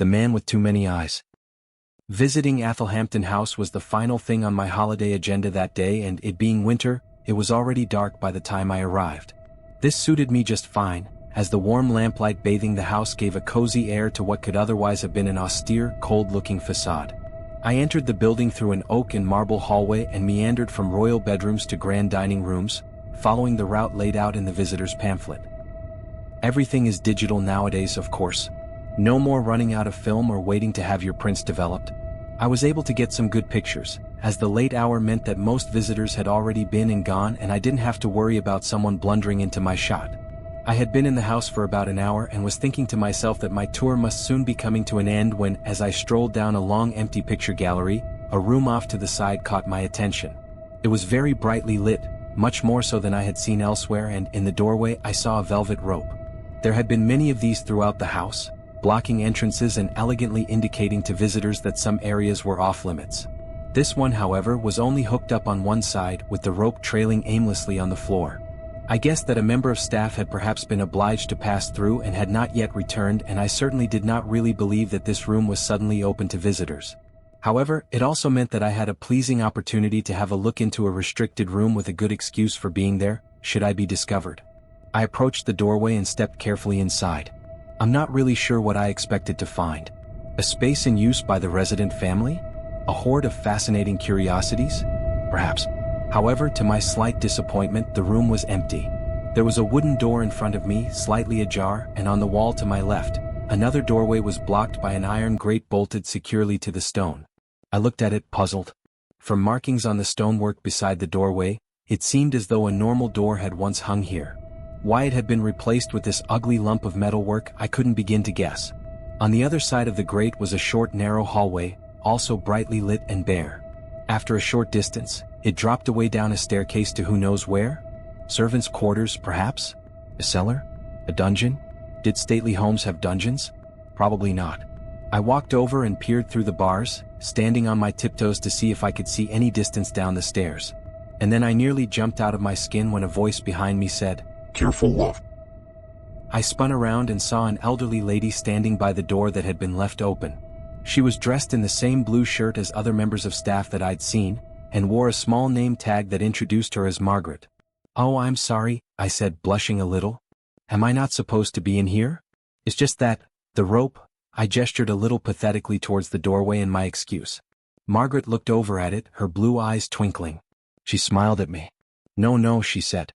the man with too many eyes. Visiting Athelhampton House was the final thing on my holiday agenda that day, and it being winter, it was already dark by the time I arrived. This suited me just fine, as the warm lamplight bathing the house gave a cozy air to what could otherwise have been an austere, cold-looking facade. I entered the building through an oak and marble hallway and meandered from royal bedrooms to grand dining rooms, following the route laid out in the visitor's pamphlet. Everything is digital nowadays, of course. No more running out of film or waiting to have your prints developed. I was able to get some good pictures, as the late hour meant that most visitors had already been and gone, and I didn't have to worry about someone blundering into my shot. I had been in the house for about an hour and was thinking to myself that my tour must soon be coming to an end when, as I strolled down a long empty picture gallery, a room off to the side caught my attention. It was very brightly lit, much more so than I had seen elsewhere, and in the doorway I saw a velvet rope. There had been many of these throughout the house, blocking entrances and elegantly indicating to visitors that some areas were off-limits. This one, however, was only hooked up on one side, with the rope trailing aimlessly on the floor. I guessed that a member of staff had perhaps been obliged to pass through and had not yet returned, and I certainly did not really believe that this room was suddenly open to visitors. However, it also meant that I had a pleasing opportunity to have a look into a restricted room with a good excuse for being there, should I be discovered. I approached the doorway and stepped carefully inside. I'm not really sure what I expected to find. A space in use by the resident family? A hoard of fascinating curiosities? Perhaps. However, to my slight disappointment, the room was empty. There was a wooden door in front of me, slightly ajar, and on the wall to my left, another doorway was blocked by an iron grate bolted securely to the stone. I looked at it, puzzled. From markings on the stonework beside the doorway, it seemed as though a normal door had once hung here. Why it had been replaced with this ugly lump of metalwork, I couldn't begin to guess. On the other side of the grate was a short, narrow hallway, also brightly lit and bare. After a short distance, it dropped away down a staircase to who knows where? Servants' quarters, perhaps? A cellar? A dungeon? Did stately homes have dungeons? Probably not. I walked over and peered through the bars, standing on my tiptoes to see if I could see any distance down the stairs. And then I nearly jumped out of my skin when a voice behind me said, "Careful, love." I spun around and saw an elderly lady standing by the door that had been left open. She was dressed in the same blue shirt as other members of staff that I'd seen, and wore a small name tag that introduced her as Margaret. "Oh, I'm sorry," I said, blushing a little. "Am I not supposed to be in here? It's just that, the rope," I gestured a little pathetically towards the doorway in my excuse. Margaret looked over at it, her blue eyes twinkling. She smiled at me. "No, no," she said.